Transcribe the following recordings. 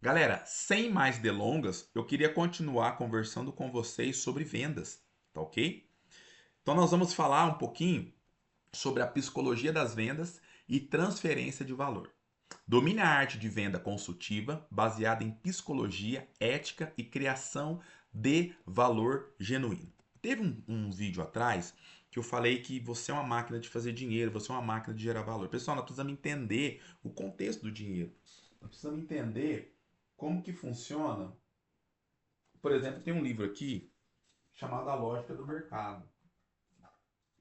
Galera, sem mais delongas, eu queria continuar conversando com vocês sobre vendas, tá ok? Então nós vamos falar um pouquinho sobre a psicologia das vendas e transferência de valor. Domine a arte de venda consultiva baseada em psicologia, ética e criação de valor genuíno. Teve um vídeo atrás que eu falei que você é uma máquina de fazer dinheiro, você é uma máquina de gerar valor. Pessoal, nós precisamos entender o contexto do dinheiro. Nós precisamos entender como que funciona. Por exemplo, tem um livro aqui chamado A Lógica do Mercado.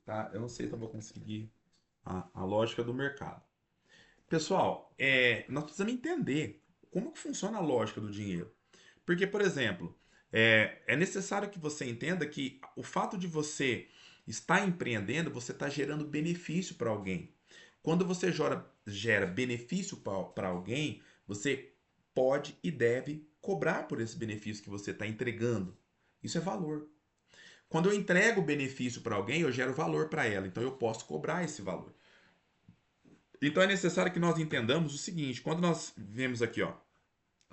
Tá? Eu não sei se eu vou conseguir a lógica do mercado. Pessoal, nós precisamos entender como que funciona a lógica do dinheiro. Porque, por exemplo, é necessário que você entenda que o fato de você estar empreendendo, você está gerando benefício para alguém. Quando você gera benefício para alguém, você pode e deve cobrar por esse benefício que você está entregando. Isso é valor. Quando eu entrego benefício para alguém, eu gero valor para ela. Então eu posso cobrar esse valor. Então é necessário que nós entendamos o seguinte: quando nós vemos aqui, ó,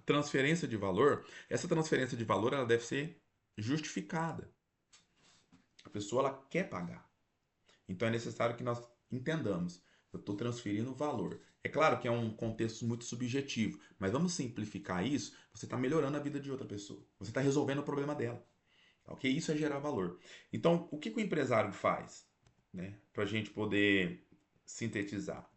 transferência de valor, essa transferência de valor ela deve ser justificada. A pessoa ela quer pagar. Então é necessário que nós entendamos. Eu estou transferindo valor. É claro que é um contexto muito subjetivo, mas vamos simplificar isso. Você está melhorando a vida de outra pessoa. Você está resolvendo o problema dela. Ok? Isso é gerar valor. Então, o que o empresário faz? Né? Para a gente poder sintetizar.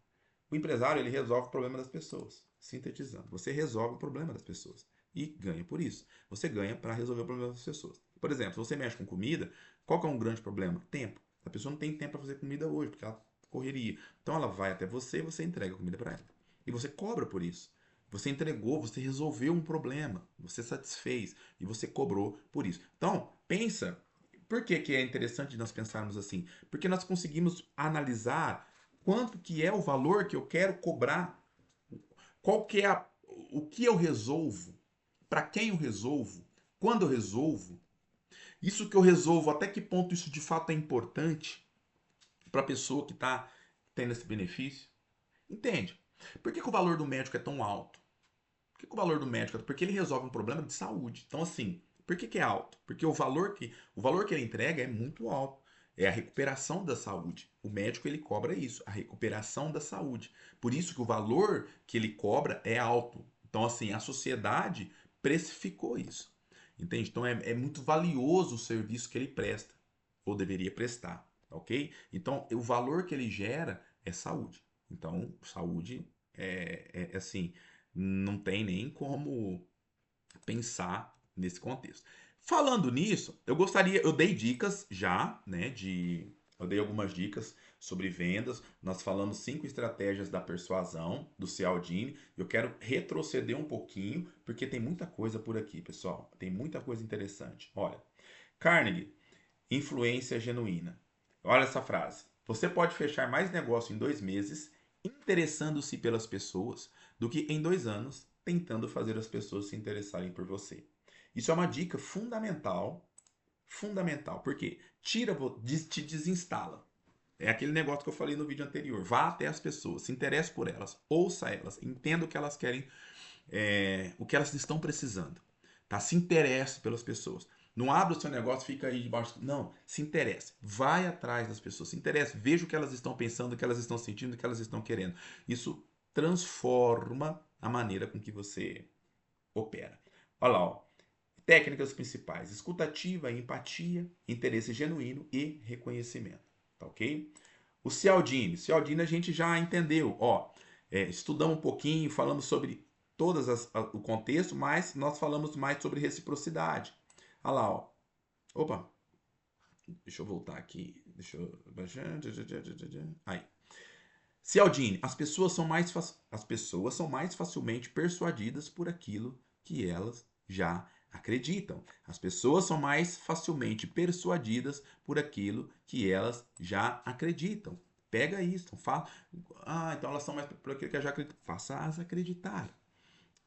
O empresário ele resolve o problema das pessoas. Sintetizando. Você resolve o problema das pessoas. E ganha por isso. Você ganha para resolver o problema das pessoas. Por exemplo, se você mexe com comida, qual que é um grande problema? Tempo. A pessoa não tem tempo para fazer comida hoje, porque ela correria. Então ela vai até você e você entrega a comida para ela. E você cobra por isso. Você entregou, você resolveu um problema, você satisfez e você cobrou por isso. Então, pensa, por que, que é interessante nós pensarmos assim? Porque nós conseguimos analisar quanto que é o valor que eu quero cobrar, qual que é o que eu resolvo, para quem eu resolvo, quando eu resolvo, isso que eu resolvo, até que ponto isso de fato é importante para a pessoa que está tendo esse benefício. Entende? Por que, que o valor do médico é tão alto? Por que, que o valor do médico é alto? Porque ele resolve um problema de saúde. Então, assim, por que, que é alto? Porque o valor que ele entrega é muito alto. É a recuperação da saúde. O médico ele cobra isso, a recuperação da saúde. Por isso que o valor que ele cobra é alto. Então, assim, a sociedade precificou isso. Entende? Então é muito valioso o serviço que ele presta, ou deveria prestar, ok? Então, o valor que ele gera é saúde. Então, saúde é assim, não tem nem como pensar nesse contexto. Falando nisso, eu dei dicas já, né, eu dei algumas dicas sobre vendas. Nós falamos 5 estratégias da persuasão do Cialdini. Eu quero retroceder um pouquinho, porque tem muita coisa por aqui, pessoal. Tem muita coisa interessante. Olha, Carnegie, influência genuína. Olha essa frase. Você pode fechar mais negócio em 2 meses interessando-se pelas pessoas do que em 2 anos tentando fazer as pessoas se interessarem por você. Isso é uma dica fundamental, fundamental, porque te desinstala. É aquele negócio que eu falei no vídeo anterior. Vá até as pessoas, se interesse por elas, ouça elas, entenda o que elas querem, o que elas estão precisando. Tá? Se interesse pelas pessoas. Não abra o seu negócio e fica aí debaixo. Não, se interesse. Vai atrás das pessoas. Se interesse. Veja o que elas estão pensando, o que elas estão sentindo, o que elas estão querendo. Isso transforma a maneira com que você opera. Olha lá, ó. Técnicas principais: escutativa, empatia, interesse genuíno e reconhecimento. Tá ok? O Cialdini. Cialdini a gente já entendeu. Ó, estudamos um pouquinho, falamos sobre o contexto, mas nós falamos mais sobre reciprocidade. Olha lá, ó. Opa, deixa eu voltar aqui. Deixa eu. Aí. Cialdini, as pessoas são mais facilmente persuadidas por aquilo que elas já acreditam. As pessoas são mais facilmente persuadidas por aquilo que elas já acreditam. Pega isso, então fala. Ah, então elas são mais por aquilo que elas já acreditam. Faça-as acreditar.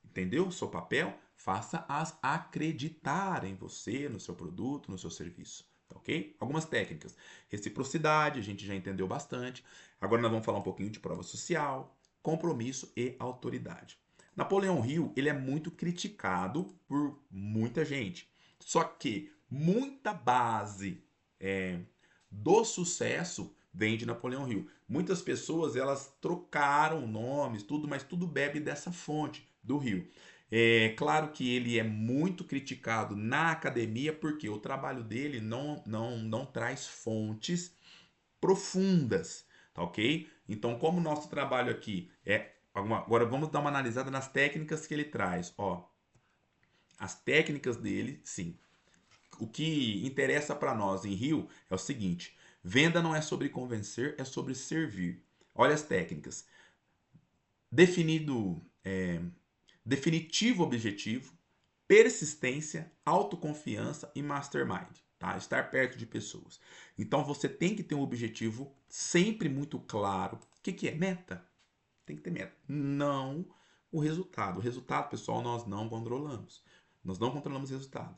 Entendeu? O seu papel? Faça-as acreditar em você, no seu produto, no seu serviço. Tá ok? Algumas técnicas. Reciprocidade, a gente já entendeu bastante. Agora nós vamos falar um pouquinho de prova social, compromisso e autoridade. Napoleão Hill, ele é muito criticado por muita gente. Só que muita base é, do sucesso vem de Napoleão Hill. Muitas pessoas, elas trocaram nomes, tudo, mas tudo bebe dessa fonte do Hill. É claro que ele é muito criticado na academia porque o trabalho dele não traz fontes profundas, tá ok? Então, como o nosso trabalho aqui é. Agora vamos dar uma analisada nas técnicas que ele traz. Ó, as técnicas dele, sim. O que interessa para nós em Rio é o seguinte: venda não é sobre convencer, é sobre servir. Olha as técnicas. Definido, definitivo objetivo, persistência, autoconfiança e mastermind, tá? Estar perto de pessoas. Então você tem que ter um objetivo sempre muito claro. O que, que é? Meta. Tem que ter meta. Não o resultado. O resultado, pessoal, nós não controlamos. Nós não controlamos o resultado.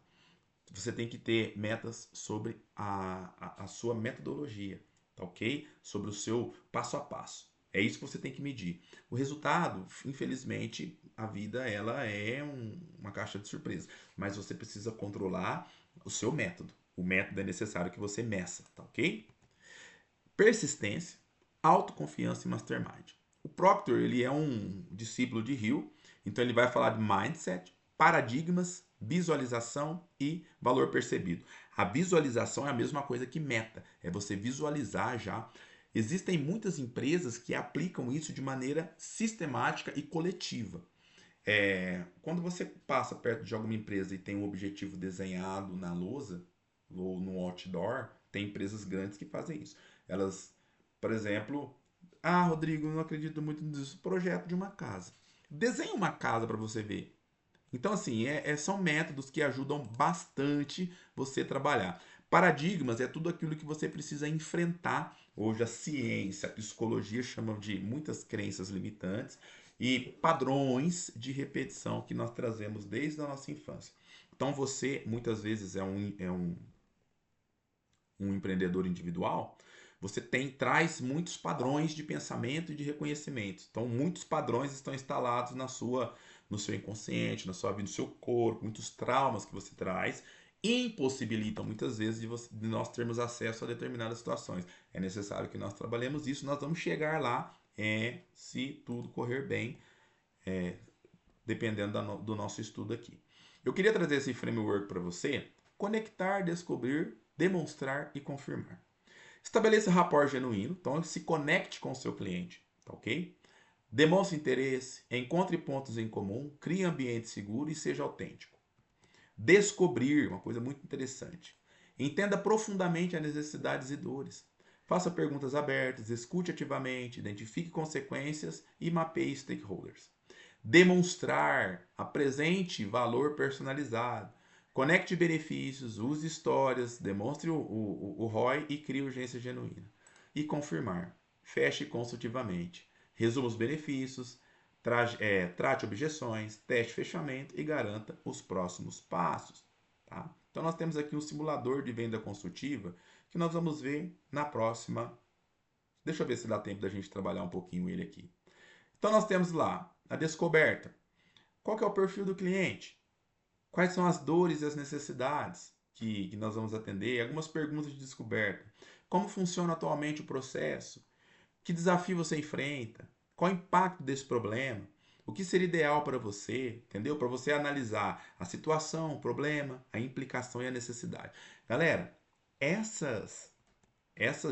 Você tem que ter metas sobre a sua metodologia, tá ok? Sobre o seu passo a passo. É isso que você tem que medir. O resultado, infelizmente, a vida ela é uma caixa de surpresa, mas você precisa controlar o seu método. O método é necessário que você meça, tá ok? Persistência, autoconfiança e mastermind. O Proctor, ele é um discípulo de Hill, então ele vai falar de mindset, paradigmas, visualização e valor percebido. A visualização é a mesma coisa que meta, é você visualizar já. Existem muitas empresas que aplicam isso de maneira sistemática e coletiva. Quando você passa perto de alguma empresa e tem um objetivo desenhado na lousa ou no outdoor, tem empresas grandes que fazem isso. Elas, por exemplo, Rodrigo, eu não acredito muito nisso, projeto de uma casa. Desenha uma casa para você ver. Então, assim, são métodos que ajudam bastante você trabalhar. Paradigmas é tudo aquilo que você precisa enfrentar. Hoje a ciência, a psicologia chamam de muitas crenças limitantes e padrões de repetição que nós trazemos desde a nossa infância. Então você muitas vezes um empreendedor individual, você traz muitos padrões de pensamento e de reconhecimento. Então, muitos padrões estão instalados no seu inconsciente, na sua vida, no seu corpo, muitos traumas que você traz impossibilitam muitas vezes de nós termos acesso a determinadas situações. É necessário que nós trabalhemos isso, nós vamos chegar lá se tudo correr bem, dependendo do nosso estudo aqui. Eu queria trazer esse framework para você: conectar, descobrir, demonstrar e confirmar. Estabeleça rapport genuíno, então se conecte com o seu cliente, tá ok? Demonstre interesse, encontre pontos em comum, crie ambiente seguro e seja autêntico. Descobrir, uma coisa muito interessante. Entenda profundamente as necessidades e dores. Faça perguntas abertas, escute ativamente, identifique consequências e mapeie stakeholders. Demonstrar, apresente valor personalizado. Conecte benefícios, use histórias, demonstre o ROI e crie urgência genuína. E confirmar. Feche consultivamente. Resuma os benefícios, trate objeções, teste fechamento e garanta os próximos passos. Tá? Então nós temos aqui um simulador de venda consultiva que nós vamos ver na próxima. Deixa eu ver se dá tempo da gente trabalhar um pouquinho ele aqui. Então nós temos lá a descoberta. Qual que é o perfil do cliente? Quais são as dores e as necessidades que nós vamos atender? Algumas perguntas de descoberta. Como funciona atualmente o processo? Que desafio você enfrenta? Qual o impacto desse problema? O que seria ideal para você? Entendeu? Para você analisar a situação, o problema, a implicação e a necessidade. Galera, essas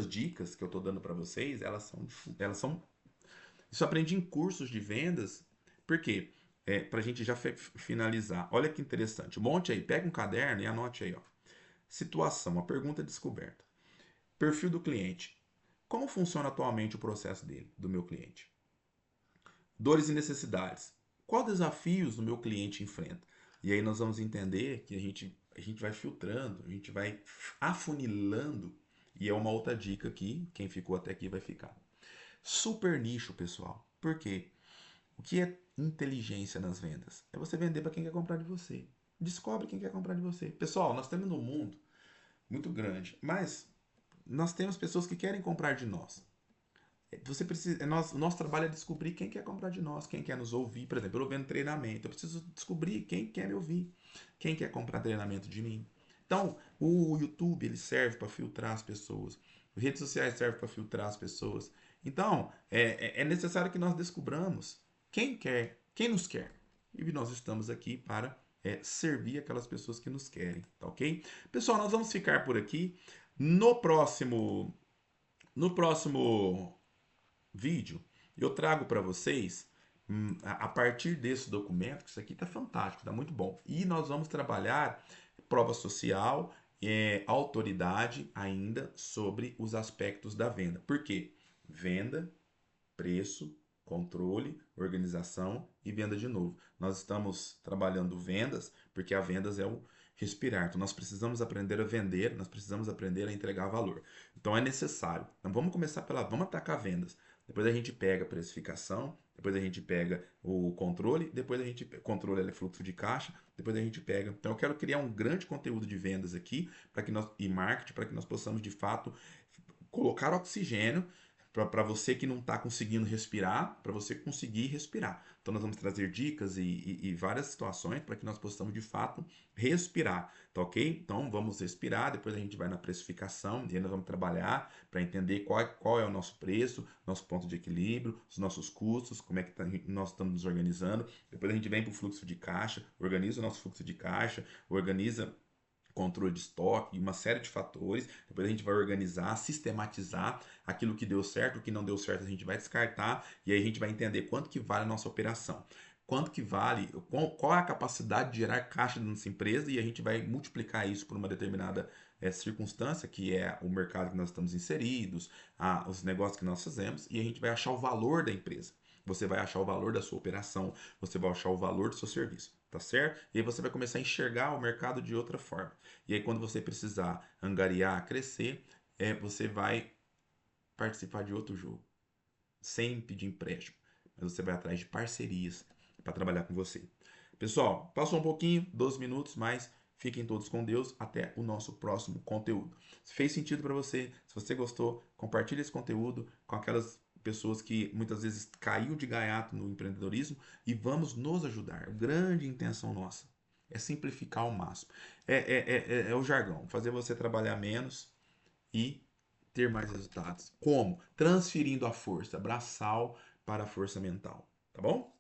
dicas que eu estou dando para vocês, elas são isso eu aprendi em cursos de vendas. Por quê? Para a gente já finalizar. Olha que interessante. Monte aí, pega um caderno e anote aí. Ó. Situação, a pergunta descoberta. Perfil do cliente. Como funciona atualmente o processo dele, do meu cliente? Dores e necessidades. Quais desafios o meu cliente enfrenta? E aí nós vamos entender que a gente vai filtrando, a gente vai afunilando. E é uma outra dica que quem ficou até aqui vai ficar. Super nicho, pessoal. Por quê? O que é inteligência nas vendas? É você vender para quem quer comprar de você. Descobre quem quer comprar de você. Pessoal, nós temos um mundo muito grande, mas nós temos pessoas que querem comprar de nós. Você precisa, o nosso trabalho é descobrir quem quer comprar de nós, quem quer nos ouvir. Por exemplo, eu vendo treinamento, eu preciso descobrir quem quer me ouvir, quem quer comprar treinamento de mim. Então, o YouTube ele serve para filtrar as pessoas, as redes sociais servem para filtrar as pessoas. Então, é necessário que nós descobramos quem quer, quem nos quer. E nós estamos aqui para servir aquelas pessoas que nos querem, tá ok? Pessoal, nós vamos ficar por aqui. No próximo, no próximo vídeo, eu trago para vocês, a partir desse documento, que isso aqui está fantástico, está muito bom. E nós vamos trabalhar prova social, autoridade ainda sobre os aspectos da venda. Por quê? Venda, preço, controle, organização e venda de novo. Nós estamos trabalhando vendas porque a vendas é o respirar. Então nós precisamos aprender a vender, nós precisamos aprender a entregar valor. Então é necessário. Então vamos atacar vendas. Depois a gente pega a precificação, depois a gente pega o controle, depois a gente controle é fluxo de caixa, depois a gente pega. Então eu quero criar um grande conteúdo de vendas aqui para que nós e marketing para que nós possamos de fato colocar oxigênio para você que não está conseguindo respirar, para você conseguir respirar. Então, nós vamos trazer dicas e várias situações para que nós possamos, de fato, respirar, tá ok? Então, vamos respirar, depois a gente vai na precificação, e aí nós vamos trabalhar para entender qual é o nosso preço, nosso ponto de equilíbrio, os nossos custos, como é que nós estamos nos organizando. Depois a gente vem para o fluxo de caixa, organiza o nosso fluxo de caixa, organiza controle de estoque, uma série de fatores. Depois a gente vai organizar, sistematizar aquilo que deu certo, o que não deu certo a gente vai descartar e aí a gente vai entender quanto que vale a nossa operação. Quanto que vale, qual é a capacidade de gerar caixa dentro dessa empresa e a gente vai multiplicar isso por uma determinada circunstância, que é o mercado que nós estamos inseridos, os negócios que nós fazemos, e a gente vai achar o valor da empresa. Você vai achar o valor da sua operação, você vai achar o valor do seu serviço, tá certo? E aí você vai começar a enxergar o mercado de outra forma. E aí, quando você precisar angariar, crescer, você vai participar de outro jogo, sem pedir empréstimo. Mas você vai atrás de parcerias para trabalhar com você. Pessoal, passou um pouquinho, 12 minutos, mas fiquem todos com Deus. Até o nosso próximo conteúdo. Se fez sentido para você, se você gostou, compartilhe esse conteúdo com aquelas pessoas que muitas vezes caiu de gaiato no empreendedorismo e vamos nos ajudar. Grande intenção nossa é simplificar ao máximo. É o jargão, fazer você trabalhar menos e ter mais resultados. Como? Transferindo a força braçal para a força mental. Tá bom?